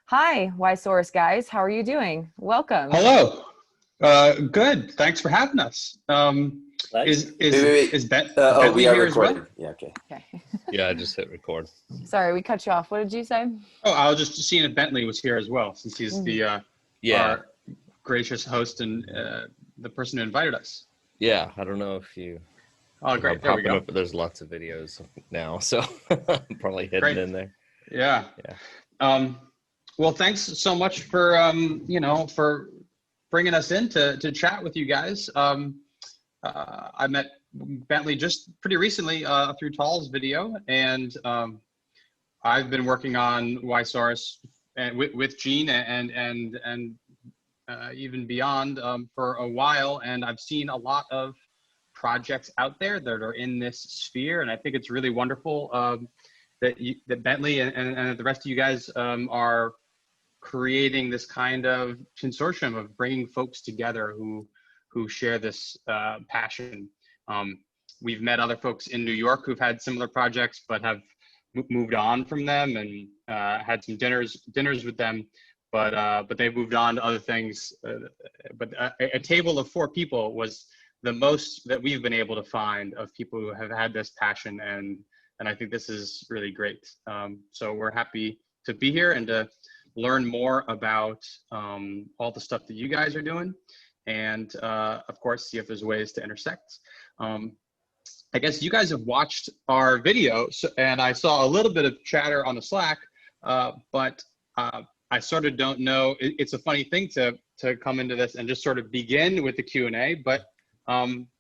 Hi, Whysaurus guys. How are you doing? Welcome. Hello. Good. Thanks for having us. Is we Bentley are here as well? recording. Yeah, okay. Okay. Yeah, I just hit record. Sorry, we cut you off. What did you say? Oh, I was just seeing if Bentley was here as well, since he's the our gracious host and the person who invited us. Yeah, I don't know if you. Oh, great. There we go. Up, but there's lots of videos now, so probably hidden in there. Yeah. Yeah. Well, thanks so much for for bringing us in to chat with you guys. I met Bentley just pretty recently through Tall's video, and I've been working on Whysaurus and with Gene and even beyond for a while, and I've seen a lot of projects out there that are in this sphere, and I think it's really wonderful that Bentley and the rest of you guys are creating this kind of consortium of bringing folks together who share this passion. We've met other folks in New York who've had similar projects but have moved on from them and had some dinners with them, but they've moved on to other things. But a table of 4 people was the most that we've been able to find of people who have had this passion, and I think this is really great. So we're happy to be here and to learn more about all the stuff that you guys are doing, and of course, see if there's ways to intersect. I guess you guys have watched our video, and I saw a little bit of chatter on the Slack, but I sort of don't know. It's a funny thing to come into this and just sort of begin with the Q&A, but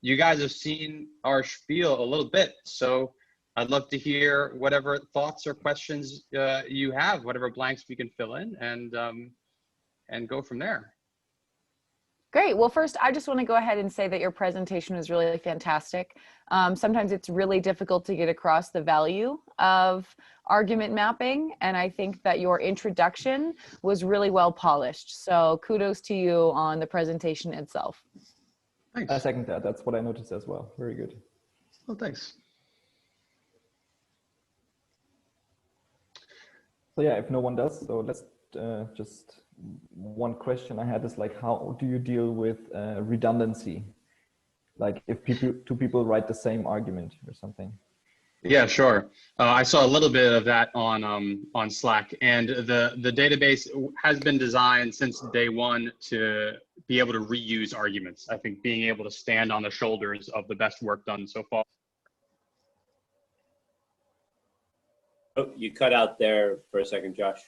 you guys have seen our spiel a little bit, so I'd love to hear whatever thoughts or questions you have, whatever blanks we can fill in, and go from there. Great. Well, first, I just want to go ahead and say that your presentation was really fantastic. Sometimes it's really difficult to get across the value of argument mapping, and I think that your introduction was really well polished. So kudos to you on the presentation itself. Thanks. I second that. That's what I noticed as well. Very good. Well, thanks. So yeah, if no one does, so let's just one question I had is like, how do you deal with redundancy? Like if two people write the same argument or something. Yeah, sure. I saw a little bit of that on Slack, and the database has been designed since day one to be able to reuse arguments. I think being able to stand on the shoulders of the best work done so far. Oh, you cut out there for a second, Josh.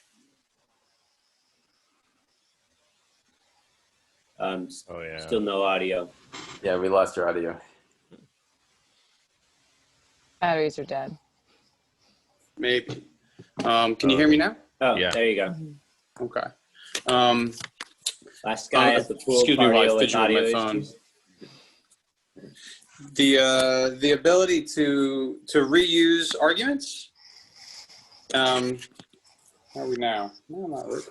Oh yeah. Still no audio. Yeah, we lost your audio. Batteries are dead. Maybe. Can you hear me now? Oh, Yeah. There you go. Okay. Last guy at the pool excuse me while I party with fidget with audio my phone. issues. The ability to reuse arguments. How are we now? No, not really.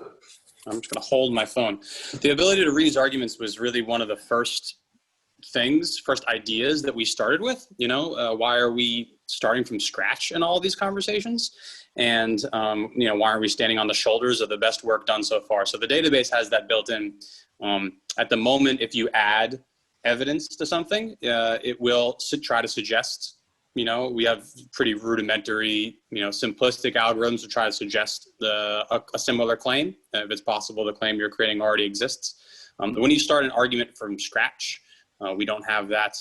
I'm just going to hold my phone. The ability to reuse arguments was really one of the first ideas that we started with. You know, why are we starting from scratch in all of these conversations? And, you know, why are we standing on the shoulders of the best work done so far? So the database has that built in. At the moment, if you add evidence to something, it will try to suggest. You know, we have pretty rudimentary, you know, simplistic algorithms to try to suggest a similar claim. If it's possible, the claim you're creating already exists. When you start an argument from scratch, we don't have that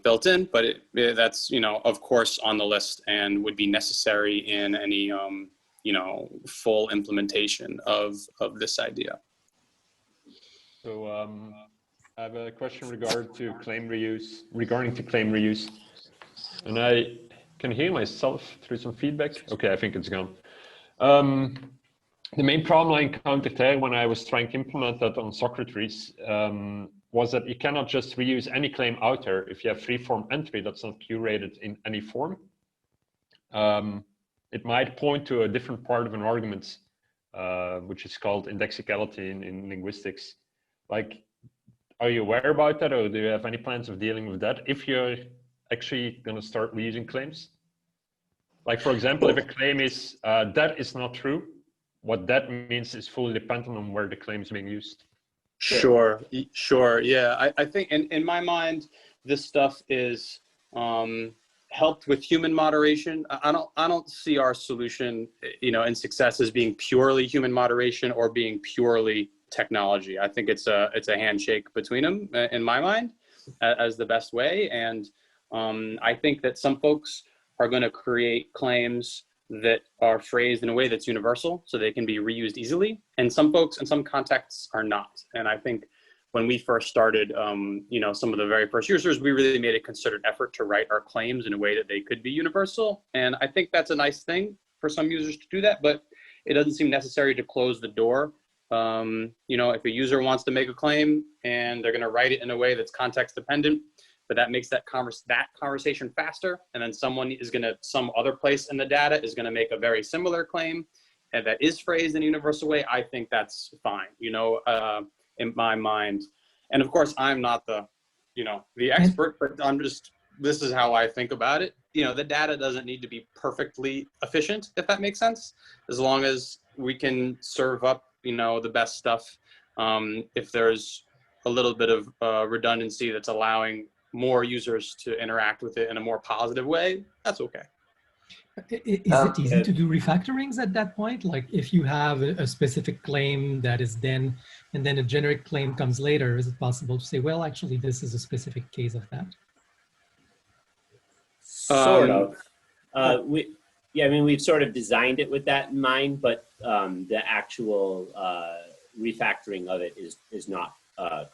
built in, but that's, you know, of course on the list and would be necessary in any, you know, full implementation of this idea. So I have a question regarding to claim reuse. And I can hear myself through some feedback. Okay, I think it's gone. The main problem I encountered there when I was trying to implement that on Socrates was that you cannot just reuse any claim out there if you have free-form entry that's not curated in any form. It might point to a different part of an argument, which is called indexicality in linguistics. Like, are you aware about that, or do you have any plans of dealing with that if you're actually going to start reusing claims? Like, for example, if a claim is that is not true, what that means is fully dependent on where the claim is being used. Sure. Sure. Yeah. I think in my mind, this stuff is helped with human moderation. I don't see our solution, in success as being purely human moderation or being purely technology. I think it's a handshake between them in my mind as the best way. And I think that some folks are going to create claims that are phrased in a way that's universal so they can be reused easily. And some folks in some contexts are not. And I think when we first started, some of the very first users, we really made a concerted effort to write our claims in a way that they could be universal. And I think that's a nice thing for some users to do that, but it doesn't seem necessary to close the door. If a user wants to make a claim and they're going to write it in a way that's context dependent, but that makes that conversation faster, and then some other place in the data is going to make a very similar claim and that is phrased in a universal way, I think that's fine, in my mind. And of course, I'm not the expert, but this is how I think about it. The data doesn't need to be perfectly efficient, if that makes sense, as long as we can serve up, the best stuff. If there's a little bit of redundancy that's allowing more users to interact with it in a more positive way, that's okay. Is it easy to do refactorings at that point? Like if you have a specific claim that is then, and then a generic claim comes later, is it possible to say, well, actually, this is a specific case of that? Sort of. We've sort of designed it with that in mind, but the actual refactoring of it is not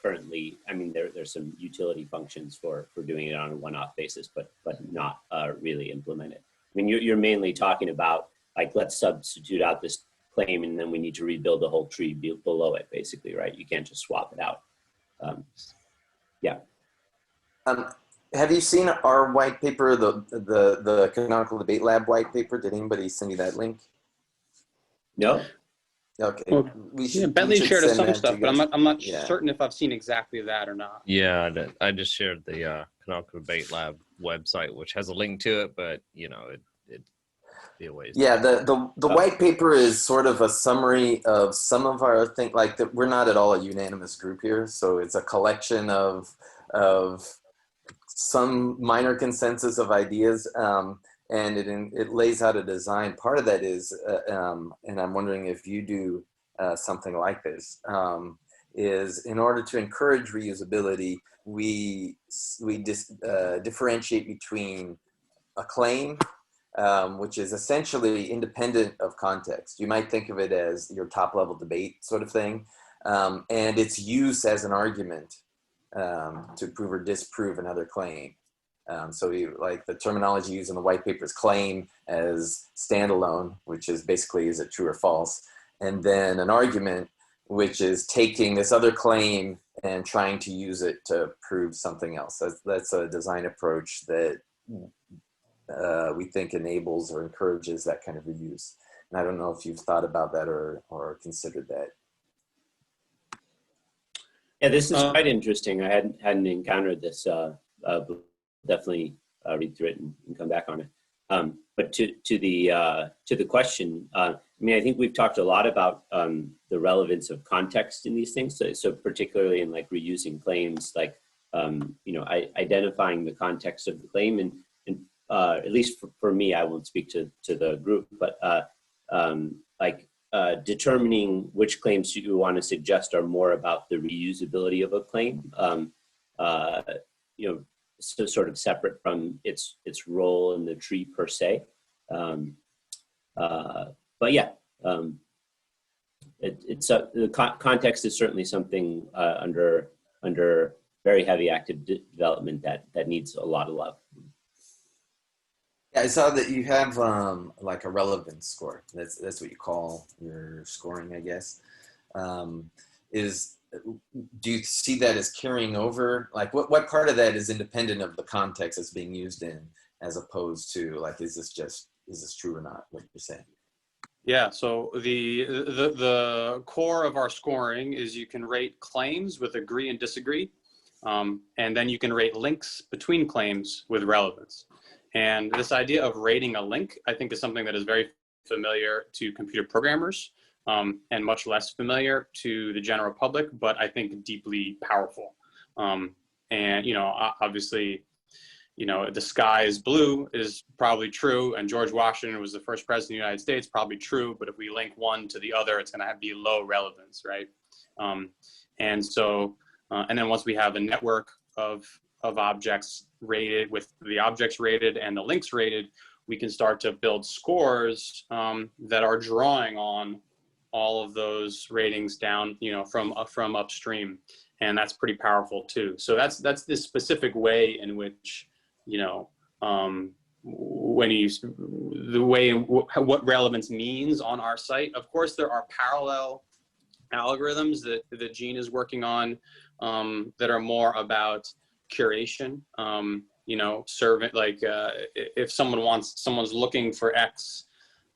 currently. I mean, there's some utility functions for doing it on a one-off basis, but not really implemented. I mean, you're mainly talking about like, let's substitute out this claim and then we need to rebuild the whole tree below it, basically, right? You can't just swap it out. Have you seen our white paper, the Canonical Debate Lab white paper? Did anybody send you that link? No. Okay. Well, Bentley shared us some stuff, but I'm not Yeah. certain if I've seen exactly that or not. Yeah, I just shared the Canonical Debate Lab website, which has a link to it, but it'd be a ways. Yeah, the white paper is sort of a summary of some of our things. Like we're not at all a unanimous group here, so it's a collection of some minor consensus of ideas, and it lays out a design. Part of that is, and I'm wondering if you do something like this, is in order to encourage reusability, we differentiate between a claim, which is essentially independent of context. You might think of it as your top level debate sort of thing, and its use as an argument to prove or disprove another claim. So like the terminology used in the white paper is claim as standalone, which is basically, is it true or false? And then an argument, which is taking this other claim and trying to use it to prove something else. That's a design approach that we think enables or encourages that kind of reuse. And I don't know if you've thought about that or considered that. Yeah, this is quite interesting. I hadn't encountered this. Definitely read through it and come back on it. But to the question, I mean, I think we've talked a lot about the relevance of context in these things. So particularly in like reusing claims, like identifying the context of the claim, and at least for me, I won't speak to the group, but determining which claims you want to suggest are more about the reusability of a claim. So sort of separate from its role in the tree per se. But yeah, the context is certainly something under very heavy active development that needs a lot of love. Yeah, I saw that you have like a relevance score. That's what you call your scoring, I guess. Do you see that as carrying over? Like what part of that is independent of the context it's being used in, as opposed to like, is this true or not, what you're saying? Yeah, so the core of our scoring is you can rate claims with agree and disagree. And then you can rate links between claims with relevance. And this idea of rating a link, I think, is something that is very familiar to computer programmers. and much less familiar to the general public, but I think deeply powerful. And, you know, obviously, you know, the sky is blue is probably true, and George Washington was the first president of the United States, probably true, but if we link one to the other, it's going to be low relevance, right? And so, and then once we have a network of objects rated, with the objects rated and the links rated, we can start to build scores that are drawing on all of those ratings down, you know, from upstream, and that's pretty powerful too. So that's this specific way in which, you know, when you the way what relevance means on our site. Of course, there are parallel algorithms that Gene is working on that are more about curation. You know, if someone's looking for X,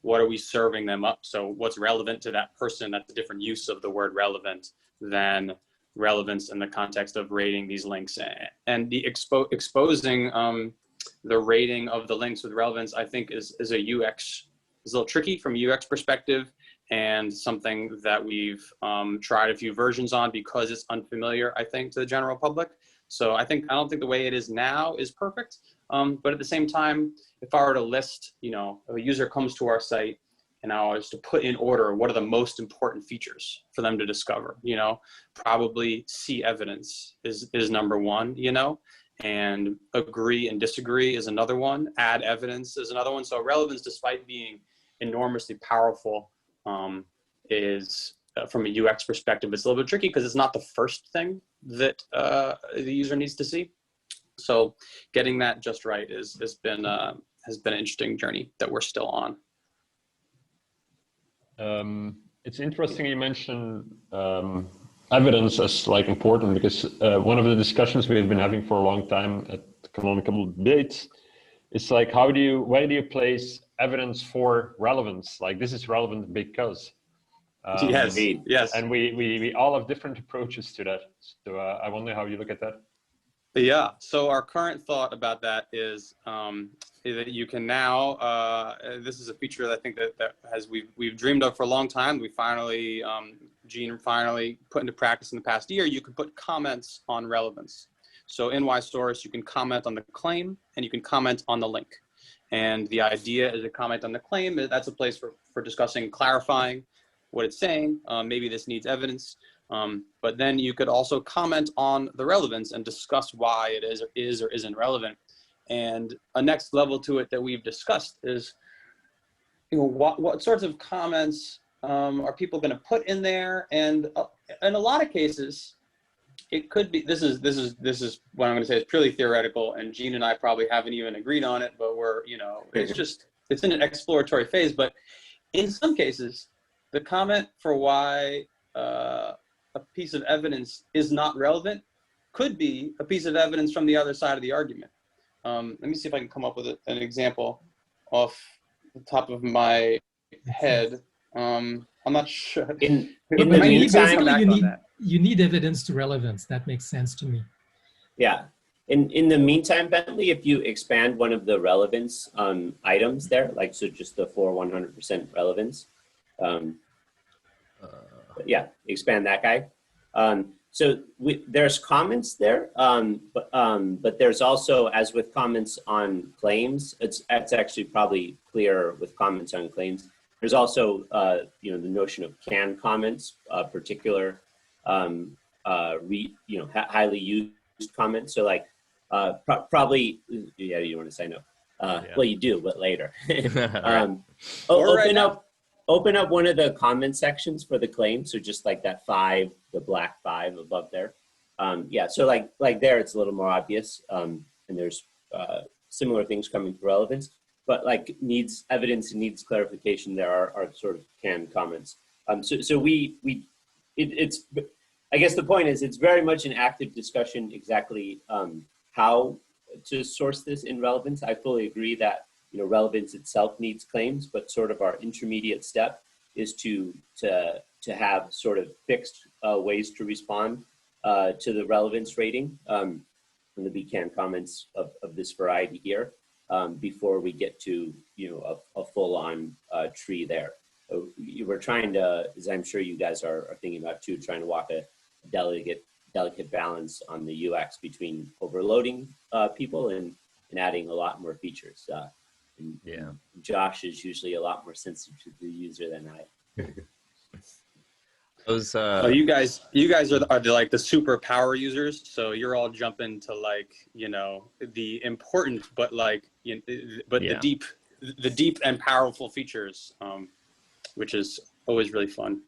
what are we serving them up? So what's relevant to that person? That's a different use of the word relevant than relevance in the context of rating these links. And the exposing the rating of the links with relevance, I think is a little tricky from a UX perspective, and something that we've tried a few versions on because it's unfamiliar, I think, to the general public. So I don't think the way it is now is perfect. But at the same time, if I were to list, you know, a user comes to our site and I was to put in order, what are the most important features for them to discover, you know, probably see evidence is number one, you know, and agree and disagree is another one, add evidence is another one. So relevance, despite being enormously powerful, is from a UX perspective, it's a little bit tricky because it's not the first thing that the user needs to see. So getting that just right has been an interesting journey that we're still on. It's interesting you mentioned evidence as like important, because one of the discussions we've been having for a long time at Canonical Debates is like, where do you place evidence for relevance? Like, this is relevant because. Yes. And we all have different approaches to that. So I wonder how you look at that. Yeah, so our current thought about that is that you can now, this is a feature that I think that we've dreamed of for a long time. We finally, Gene finally put into practice in the past year. You can put comments on relevance. So in Whysaurus, you can comment on the claim and you can comment on the link. And the idea is to comment on the claim. That's a place for discussing, clarifying what it's saying. Maybe this needs evidence. But then you could also comment on the relevance and discuss why it is or isn't relevant. And a next level to it that we've discussed is, you know, what sorts of comments are people going to put in there? And in a lot of cases, it could be, this is what I'm going to say is purely theoretical, and Gene and I probably haven't even agreed on it, but we're, you know, it's in an exploratory phase. But in some cases, the comment for why a piece of evidence is not relevant could be a piece of evidence from the other side of the argument. Let me see if I can come up with an example off the top of my head. I'm not sure. In the meantime, you need evidence to relevance. That makes sense to me. Yeah. In the meantime, Bentley, if you expand one of the relevance items there, like, so just the for 100% relevance, yeah, expand that guy. So there's comments there, but there's also, as with comments on claims, it's actually probably clearer with comments on claims. There's also, you know, the notion of canned comments, particular, highly used comments. So like, probably, yeah, you want to say no. Well, you do, but later. Open up one of the comment sections for the claim. So just like that 5, the black 5 above there. Yeah, so like there, it's a little more obvious. And there's similar things coming to relevance, but like needs evidence and needs clarification, there are sort of canned comments. So it's, I guess the point is, it's very much an active discussion exactly how to source this in relevance. I fully agree that, you know, relevance itself needs claims, but sort of our intermediate step is to have sort of fixed ways to respond to the relevance rating from the BCAN comments of this variety here before we get to, you know, a full-on tree there. you were trying to, as I'm sure you guys are thinking about too, trying to walk a delicate balance on the UX between overloading people and adding a lot more features. And Yeah. Josh is usually a lot more sensitive to the user than I. Those Oh, you guys are like the super power users. So you're all jumping to like, you know, the important, but like, Yeah. the deep and powerful features, which is always really fun.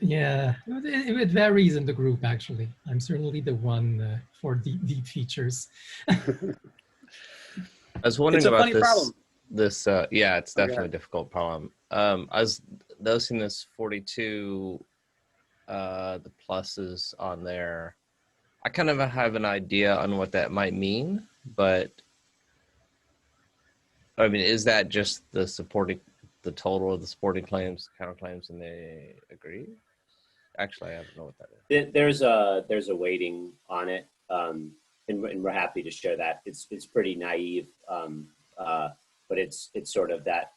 Yeah, it varies in the group, actually. I'm certainly the one for deep features. I was wondering It's a about funny this. problem. Yeah, it's Okay. definitely a difficult problem. I was noticing this 42, the pluses on there. I kind of have an idea on what that might mean, but I mean, is that just the total of the supporting claims, counterclaims, and they agree? Actually, I don't know what that is. There's a weighting on it, and we're happy to share that. It's pretty naive, but it's sort of that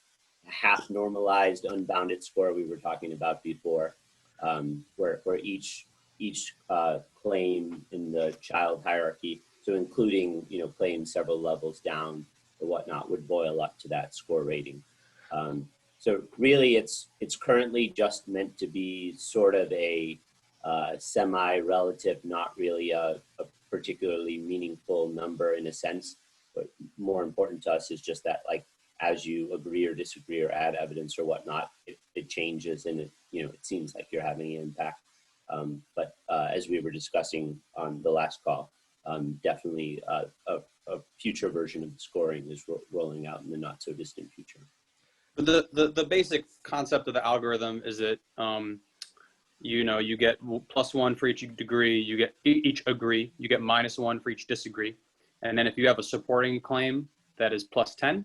half normalized unbounded score we were talking about before, where each claim in the child hierarchy, so including claims several levels down or whatnot, would boil up to that score rating. So really, it's currently just meant to be sort of a semi-relative, not really a particularly meaningful number in a sense. But more important to us is just that, like, as you agree or disagree or add evidence or whatnot, it changes, and it seems like you're having an impact. But as we were discussing on the last call, definitely a future version of the scoring is rolling out in the not so distant future. The basic concept of the algorithm is that you get +1 for each degree, you get each agree, you get -1 for each disagree, and then if you have a supporting claim that is +10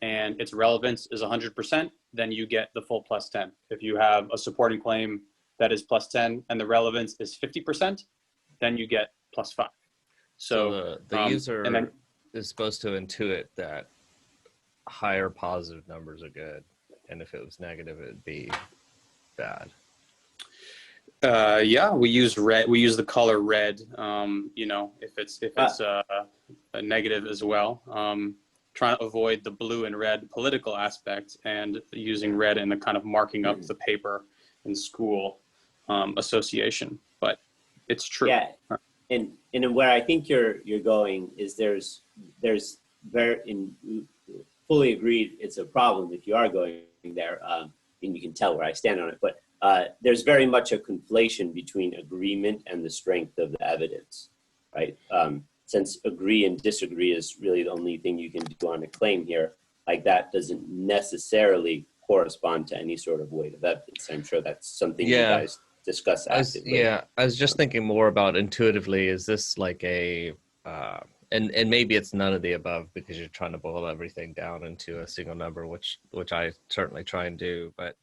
and its relevance is 100%, then you get the full +10. If you have a supporting claim that is +10 and the relevance is 50%, then you get +5. So the user is supposed to intuit that higher positive numbers are good, and if it was negative, it'd be bad. Yeah, we use red. We use the color red. If it's a negative as well. Trying to avoid the blue and red political aspect, and using red in the kind of marking up the paper in school association. But it's true. Yeah, and where I think you're going is there's fully agreed it's a problem if you are going there, and you can tell where I stand on it. But there's very much a conflation between agreement and the strength of the evidence, right? Since agree and disagree is really the only thing you can do on a claim here, like that doesn't necessarily correspond to any sort of weight of evidence. I'm sure that's something you guys discuss actively. I was just thinking more about intuitively, is this like a, and maybe it's none of the above because you're trying to boil everything down into a single number, which I certainly try and do, but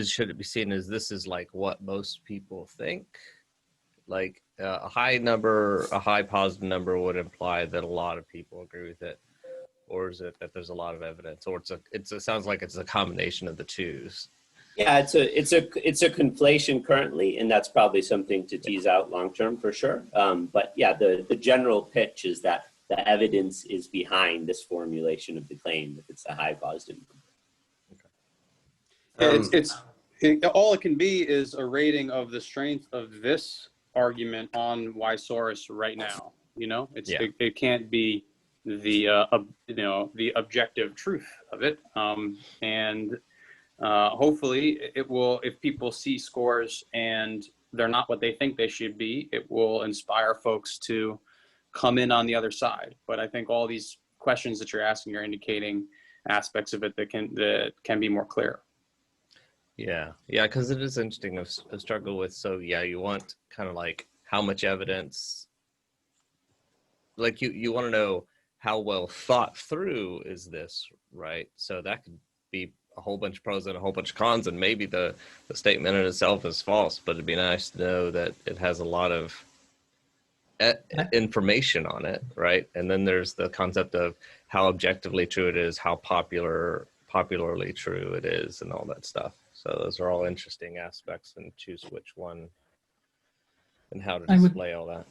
should it be seen as this is like what most people think? Like a high positive number would imply that a lot of people agree with it, or is it that there's a lot of evidence, or it sounds like it's a combination of the twos? Yeah, it's a conflation currently, and that's probably something to tease out long term for sure. But yeah, the general pitch is that the evidence is behind this formulation of the claim if it's a high positive number. All it can be is a rating of the strength of this argument on Whysaurus right now. It can't be the objective truth of it, and hopefully it will. If people see scores and they're not what they think they should be, it will inspire folks to come in on the other side. But I think all these questions that you're asking are indicating aspects of it that can be more clear. Yeah, because it is interesting. I've struggled with, you want kind of like how much evidence, like you want to know how well thought through is this, right? So that could be a whole bunch of pros and a whole bunch of cons, and maybe the statement in itself is false, but it'd be nice to know that it has a lot of information on it, right? And then there's the concept of how objectively true it is, how popularly true it is, and all that stuff. So those are all interesting aspects, and choose which one and how to display all that.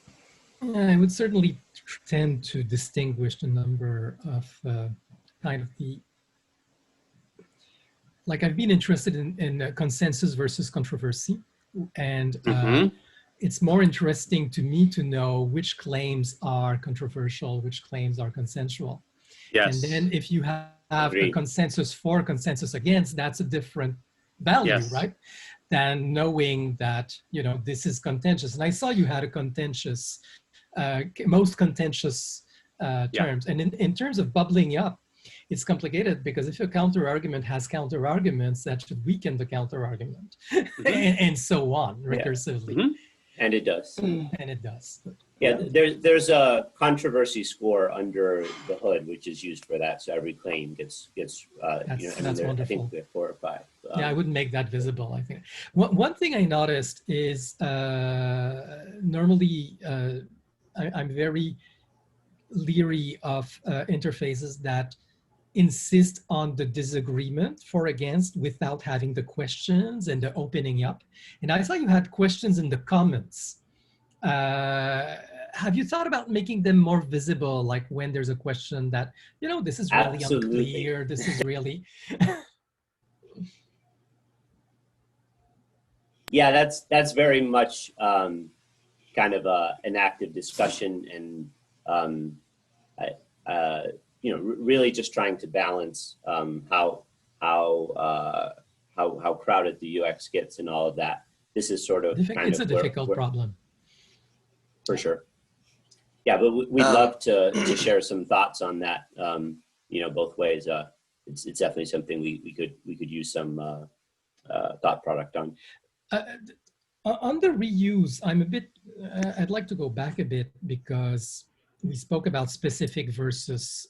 I would certainly tend to distinguish the number of kind of the, like I've been interested in consensus versus controversy, and it's more interesting to me to know which claims are controversial, which claims are consensual. Yes. And then if you have a consensus for, consensus against, that's a different value, Yes. right? Than knowing that, you know, this is contentious. And I saw you had a contentious, most contentious terms. And in terms of bubbling up, it's complicated because if a counter argument has counter arguments, that should weaken the counter argument, and so on recursively. And it does. And it does. Yeah, there's a controversy score under the hood, which is used for that. So every claim gets that's wonderful. I think we have 4 or 5. Yeah, I wouldn't make that visible, I think. One thing I noticed is normally I'm very leery of interfaces that insist on the disagreement for against without having the questions and the opening up. And I saw you had questions in the comments. Have you thought about making them more visible, like when there's a question that, you know, this is really unclear, this is really... Yeah, that's very much kind of an active discussion, and you know, really just trying to balance how crowded the UX gets and all of that. This is sort of it's a difficult problem. For sure. Yeah, but we'd love to share some thoughts on that. You know, both ways. It's definitely something we could use some thought product on. On the reuse, I'm a bit. I'd like to go back a bit because we spoke about specific versus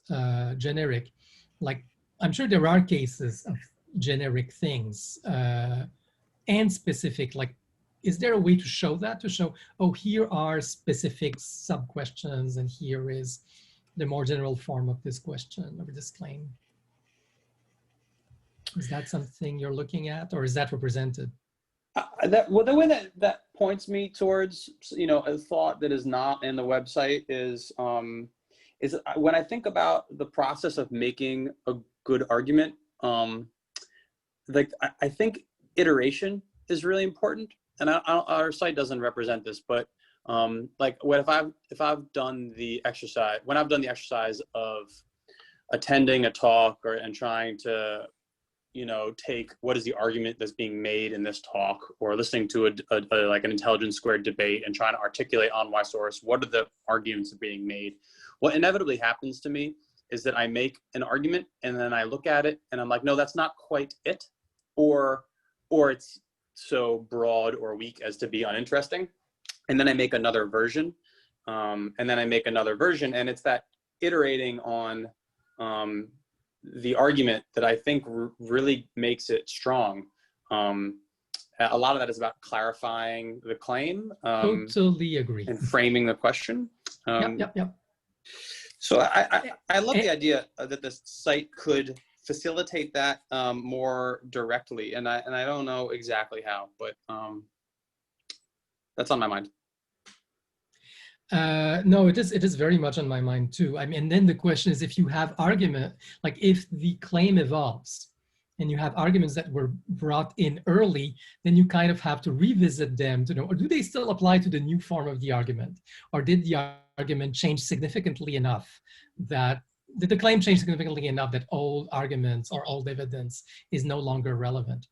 generic. Like, I'm sure there are cases of generic things and specific. Like, is there a way to show that? To show, oh, here are specific sub-questions and here is the more general form of this question or this claim? Is that something you're looking at, or is that represented? Well, the way that points me towards, you know, a thought that is not in the website is when I think about the process of making a good argument, like I think iteration is really important, and our site doesn't represent this, but like if I've done the exercise, when I've done the exercise of attending a talk and trying to, you know, take what is the argument that's being made in this talk, or listening to like an intelligence squared debate and trying to articulate on Whysaurus, what are the arguments being made? What inevitably happens to me is that I make an argument and then I look at it and I'm like, no, that's not quite it, or it's so broad or weak as to be uninteresting. And then I make another version, and then I make another version, and it's that iterating on the argument that I think really makes it strong. A lot of that is about clarifying the claim. Totally agree. And framing the question. Yep. So I love the idea that the site could facilitate that more directly, and I don't know exactly how, but that's on my mind. No, it is very much on my mind too. I mean, and then the question is, if you have argument, like if the claim evolves and you have arguments that were brought in early, then you kind of have to revisit them to know, or do they still apply to the new form of the argument? Or did the argument change significantly enough that, did the claim change significantly enough that old arguments or old evidence is no longer relevant?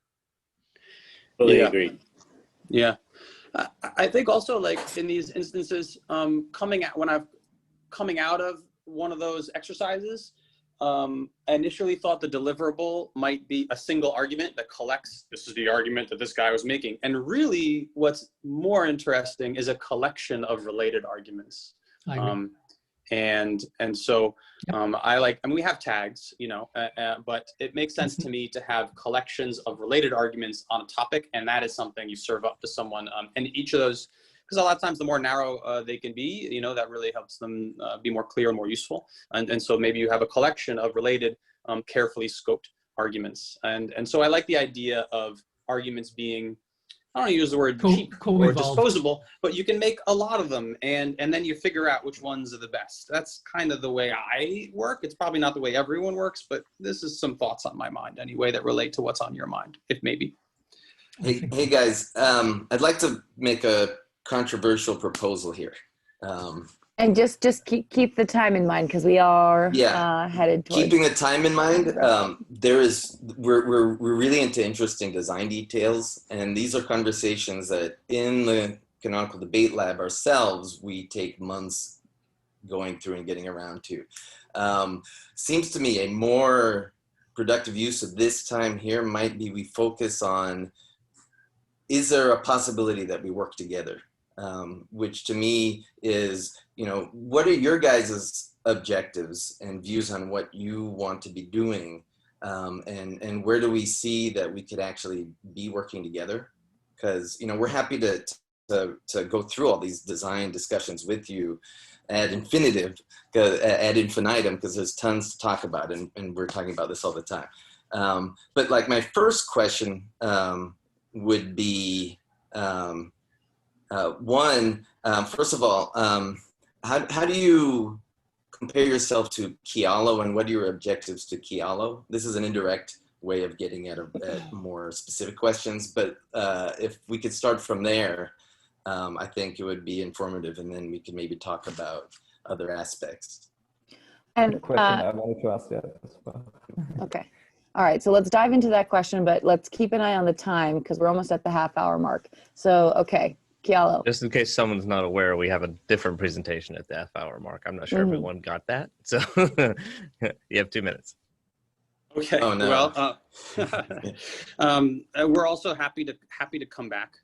Fully agreed. Yeah. I think also, like in these instances, coming out of one of those exercises, I initially thought the deliverable might be a single argument that collects, this is the argument that this guy was making. And really what's more interesting is a collection of related arguments. I agree. And so I mean, we have tags, you know, but it makes sense to me to have collections of related arguments on a topic, and that is something you serve up to someone. And each of those because a lot of times the more narrow they can be, you know, that really helps them be more clear and more useful. And so maybe you have a collection of related, carefully scoped arguments. And so I like the idea of arguments being, I don't use the word cheap or disposable, but you can make a lot of them, and then you figure out which ones are the best. That's kind of the way I work. It's probably not the way everyone works, but this is some thoughts on my mind anyway that relate to what's on your mind, if maybe. Hey guys, I'd like to make a controversial proposal here. And just keep the time in mind, because we are headed towards keeping the time in mind. We're really into interesting design details, and these are conversations that in the Canonical Debate Lab ourselves we take months going through and getting around to. Seems to me a more productive use of this time here might be we focus on, is there a possibility that we work together? Which to me is, you know, what are your guys' objectives and views on what you want to be doing? And where do we see that we could actually be working together? Because, you know, we're happy to go through all these design discussions with you ad infinitum, because there's tons to talk about, and we're talking about this all the time. But like my first question would be, first of all, how do you compare yourself to Kialo, and what are your objectives to Kialo? This is an indirect way of getting at more specific questions, but if we could start from there, I think it would be informative, and then we could maybe talk about other aspects. And question I wanted to ask that as well. Okay. All right, so let's dive into that question, but let's keep an eye on the time because we're almost at the half-hour mark. So, okay, Kialo. Just in case someone's not aware, we have a different presentation at the half-hour mark. I'm not sure everyone got that, so you have 2 minutes. Okay. Oh, no. Well, we're also happy to come back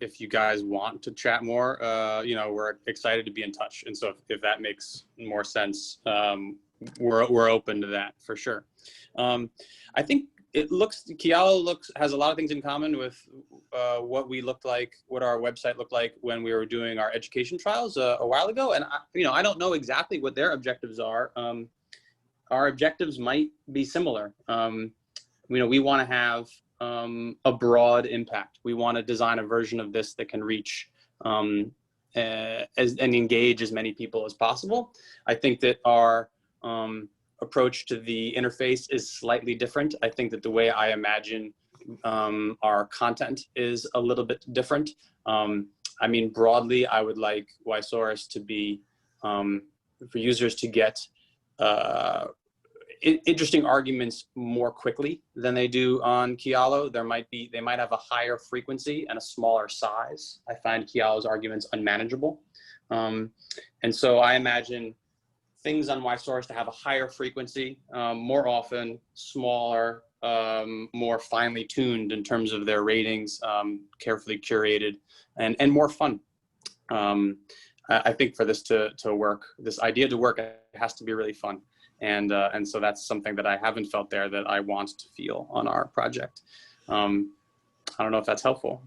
if you guys want to chat more. You know, we're excited to be in touch, and so if that makes more sense, we're open to that for sure. I think Kialo has a lot of things in common with what we looked like, what our website looked like when we were doing our education trials a while ago. And I don't know exactly what their objectives are. Our objectives might be similar. We want to have a broad impact. We want to design a version of this that can reach and engage as many people as possible. I think that our approach to the interface is slightly different. I think that the way I imagine our content is a little bit different. I mean, broadly, I would like Whysaurus to be, for users to get interesting arguments more quickly than they do on Kialo. They might have a higher frequency and a smaller size. I find Kialo's arguments unmanageable. And so I imagine things on Whysaurus to have a higher frequency, more often, smaller, more finely tuned in terms of their ratings, carefully curated, and more fun. I think for this to work, this idea to work, it has to be really fun. And so that's something that I haven't felt there that I want to feel on our project. I don't know if that's helpful.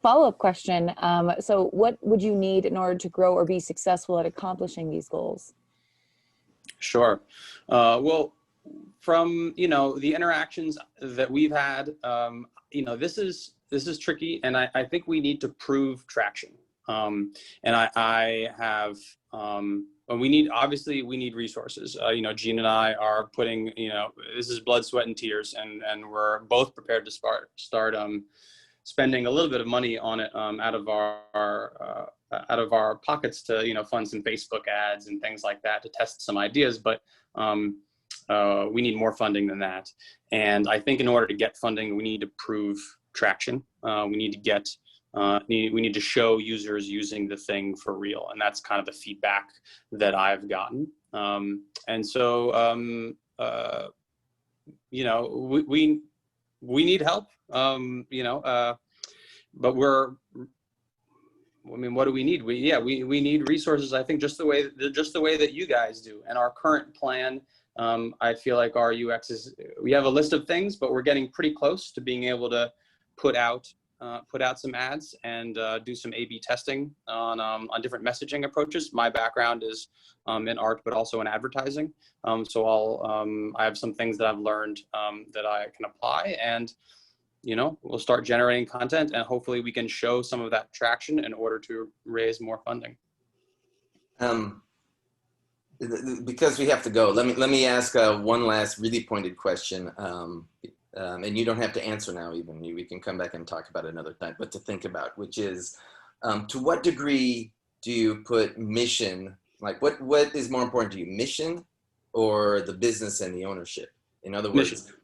Follow-up question. So what would you need in order to grow or be successful at accomplishing these goals? Sure. Well, from, the interactions that we've had, this is tricky, and I think we need to prove traction. And I have, we need resources. Gene and I are putting, this is blood, sweat, and tears, and we're both prepared to start spending a little bit of money on it out of our pockets to fund some Facebook ads and things like that to test some ideas. But we need more funding than that. And I think in order to get funding, we need to prove traction. We need to get we need to show users using the thing for real, and that's kind of the feedback that I've gotten. And so we need help. But what do we need? We need resources. I think just the way that you guys do. And our current plan, I feel like our UX we have a list of things, but we're getting pretty close to being able to put out put out some ads and do some A/B testing on different messaging approaches. My background is in art, but also in advertising. So I have some things that I've learned that I can apply, and we'll start generating content, and hopefully we can show some of that traction in order to raise more funding. Because we have to go, let me ask one last really pointed question. And you don't have to answer now, even we can come back and talk about it another time, but to think about, which is, to what degree do you put mission, like what is more important to you, mission or the business and the ownership? In other words, Mission.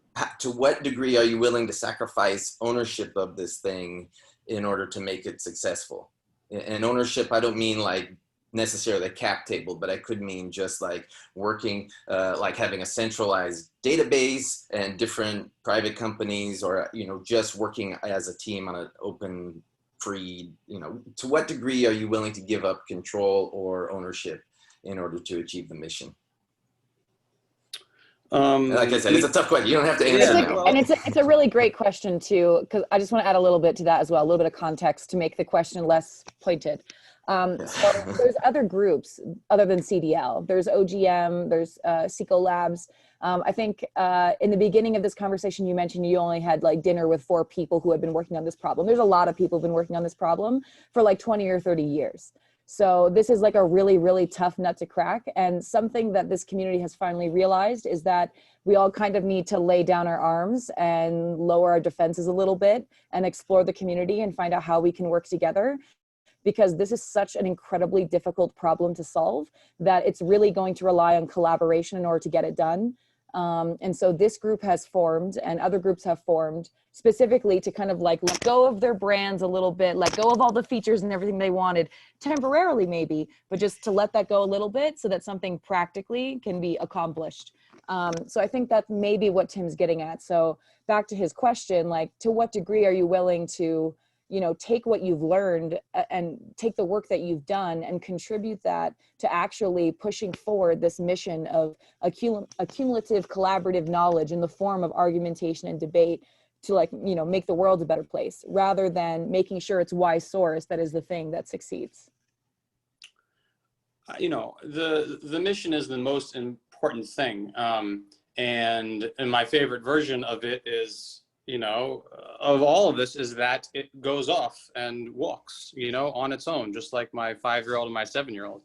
To what degree are you willing to sacrifice ownership of this thing in order to make it successful? And ownership, I don't mean like necessarily a cap table, but I could mean just like working, like having a centralized database and different private companies, or, just working as a team on an open, free, to what degree are you willing to give up control or ownership in order to achieve the mission? Like I said, it's a tough question. You don't have to answer now. And it's a really great question too, because I just want to add a little bit to that as well, a little bit of context to make the question less pointed. So there's other groups other than CDL. There's OGM, there's Seco Labs. I think in the beginning of this conversation, you mentioned you only had like dinner with 4 people who had been working on this problem. There's a lot of people who've been working on this problem for like 20 or 30 years. So this is like a really, really tough nut to crack. And something that this community has finally realized is that we all kind of need to lay down our arms and lower our defenses a little bit and explore the community and find out how we can work together, because this is such an incredibly difficult problem to solve that it's really going to rely on collaboration in order to get it done. And so this group has formed and other groups have formed specifically to kind of like let go of their brands a little bit, let go of all the features and everything they wanted temporarily maybe, but just to let that go a little bit so that something practically can be accomplished. So I think that's maybe what Tim's getting at. So back to his question, like to what degree are you willing to take what you've learned and take the work that you've done and contribute that to actually pushing forward this mission of accumulative collaborative knowledge in the form of argumentation and debate to make the world a better place, rather than making sure it's Whysaurus that is the thing that succeeds. The mission is the most important thing. And my favorite version of it is, of all of this, is that it goes off and walks, on its own, just like my 5-year-old and my 7-year-old.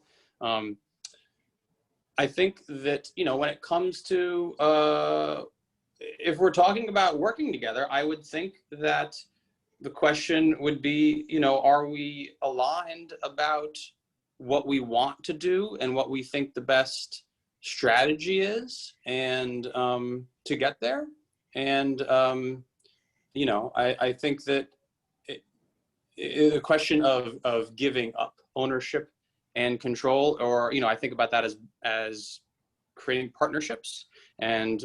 I think that, when it comes to, if we're talking about working together, I would think that the question would be, are we aligned about what we want to do and what we think the best strategy is, and to get there? And, I think that the question of giving up ownership and control, or, I think about that as creating partnerships, and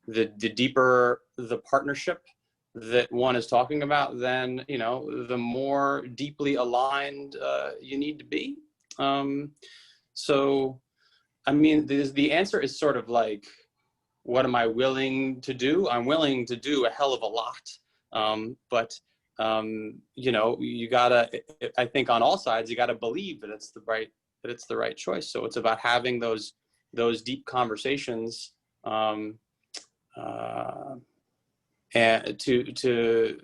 the deeper the partnership that one is talking about, then, the more deeply aligned you need to be. So, I mean, the answer is sort of like, what am I willing to do? I'm willing to do a hell of a lot. But, you gotta, I think on all sides, you gotta believe that it's the right choice. So it's about having those deep conversations, and to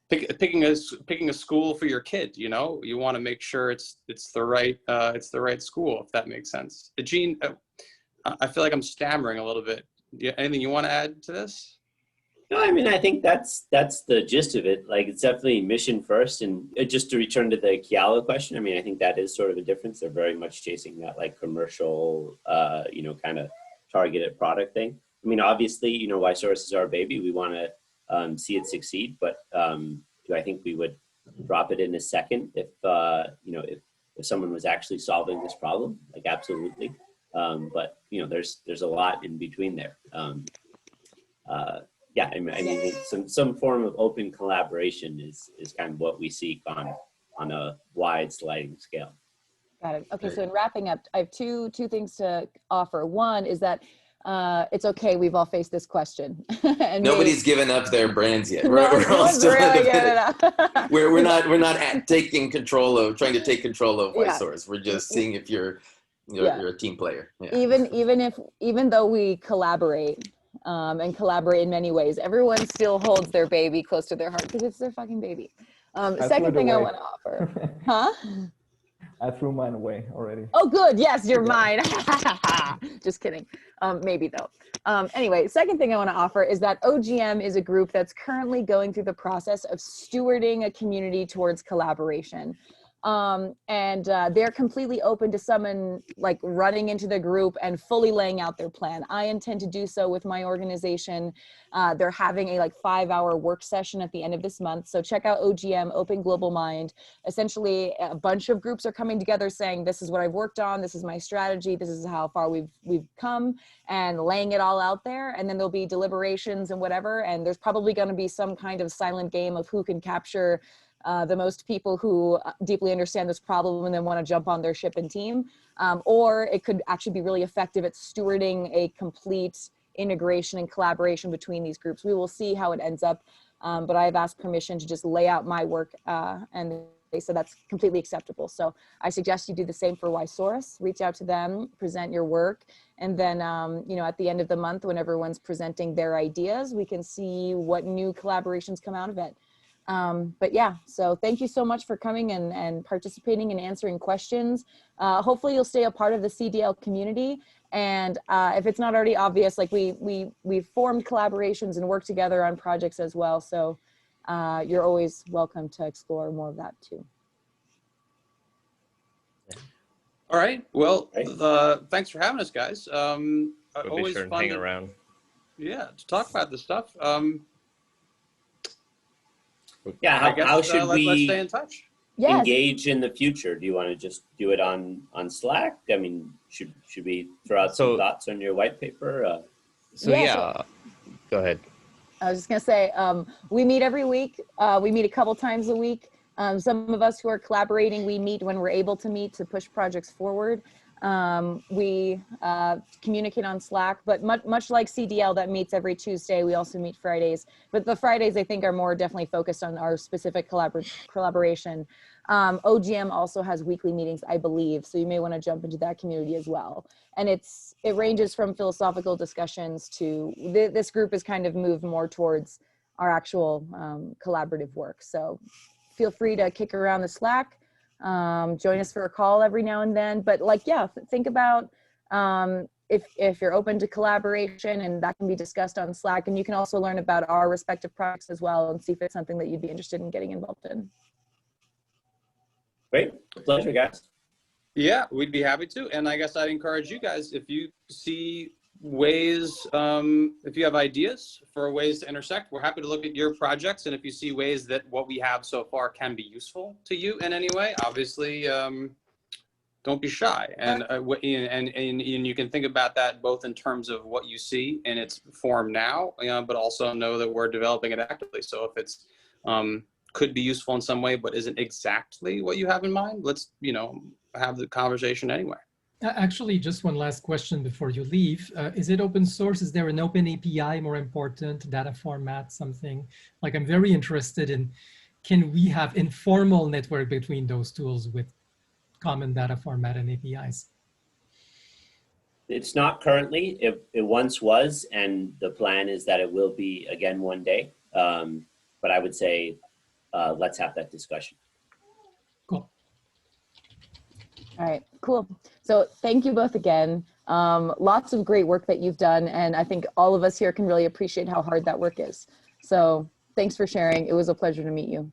picking a school for your kid. You want to make sure it's the right school, if that makes sense. Gene, I feel like I'm stammering a little bit. Anything you want to add to this? No, I mean, I think that's the gist of it. Like, it's definitely mission first. And just to return to the Kiala question, I mean, I think that is sort of a difference. They're very much chasing that like commercial, kind of targeted product thing. I mean, obviously, Whysaurus is our baby. We want to see it succeed, but do I think we would drop it in a second if someone was actually solving this problem? Like, absolutely. But there's a lot in between there. Yeah, I mean, some form of open collaboration is kind of what we seek on a wide sliding scale. Got it. Okay, so in wrapping up, I have two things to offer. One is that it's okay. We've all faced this question. And Nobody's given up their brands yet. no one's really given it up. We're not taking control of, trying to take control of Yeah. Whysaurus. We're just seeing if you're a team player. Yeah. Even though we collaborate and collaborate in many ways, everyone still holds their baby close to their heart because it's their fucking baby. Second thing I want to offer, huh? I threw mine away already. Oh, good. Yes, you're mine. Just kidding. Maybe though. Anyway, second thing I want to offer is that OGM is a group that's currently going through the process of stewarding a community towards collaboration. They're completely open to someone like running into the group and fully laying out their plan. I intend to do so with my organization. They're having a 5-hour work session at the end of this month. So check out OGM, Open Global Mind. Essentially, a bunch of groups are coming together saying, this is what I've worked on. This is my strategy. This is how far we've come, and laying it all out there. And then there'll be deliberations and whatever. And there's probably going to be some kind of silent game of who can capture the most people who deeply understand this problem and then want to jump on their ship and team. Or it could actually be really effective at stewarding a complete integration and collaboration between these groups. We will see how it ends up, but I've asked permission to just lay out my work, and they said that's completely acceptable. So I suggest you do the same for Whysaurus. Reach out to them, present your work, and then at the end of the month, when everyone's presenting their ideas, we can see what new collaborations come out of it. But yeah, so thank you so much for coming and participating and answering questions. Hopefully you'll stay a part of the CDL community. And if it's not already obvious, we've formed collaborations and worked together on projects as well. So you're always welcome to explore more of that too. All right. Well, thanks for having us, guys. We'll always be sure and fun hang around. Yeah, to talk about this stuff. Yeah, how should let's we stay in touch? Yes. engage in the future? Do you want to just do it on Slack? I mean, should we throw out some thoughts on your white paper? Go ahead. I was just gonna say, we meet every week. We meet a couple times a week. Some of us who are collaborating, we meet when we're able to meet to push projects forward. We communicate on Slack, but much like CDL that meets every Tuesday, we also meet Fridays. But the Fridays, I think, are more definitely focused on our specific collaboration. OGM also has weekly meetings, I believe, so you may want to jump into that community as well. And it ranges from philosophical discussions to, this group is kind of moved more towards our actual collaborative work. So feel free to kick around the Slack. Join us for a call every now and then, but think about if you're open to collaboration, and that can be discussed on Slack, and you can also learn about our respective projects as well and see if it's something that you'd be interested in getting involved in. Great, pleasure, guys. Yeah, we'd be happy to. And I guess I'd encourage you guys, if you see ways, if you have ideas for ways to intersect, we're happy to look at your projects. And if you see ways that what we have so far can be useful to you in any way, obviously, don't be shy. And you can think about that both in terms of what you see in its form now, but also know that we're developing it actively. So if it's could be useful in some way, but isn't exactly what you have in mind, let's have the conversation anyway. Actually, just one last question before you leave. Is it open source? Is there an open API more important, data format, something? Like, I'm very interested in, can we have informal network between those tools with common data format and APIs? It's not currently. It once was, and the plan is that it will be again one day. But I would say, let's have that discussion. Cool. All right, cool. So thank you both again. Lots of great work that you've done, and I think all of us here can really appreciate how hard that work is. So thanks for sharing. It was a pleasure to meet you.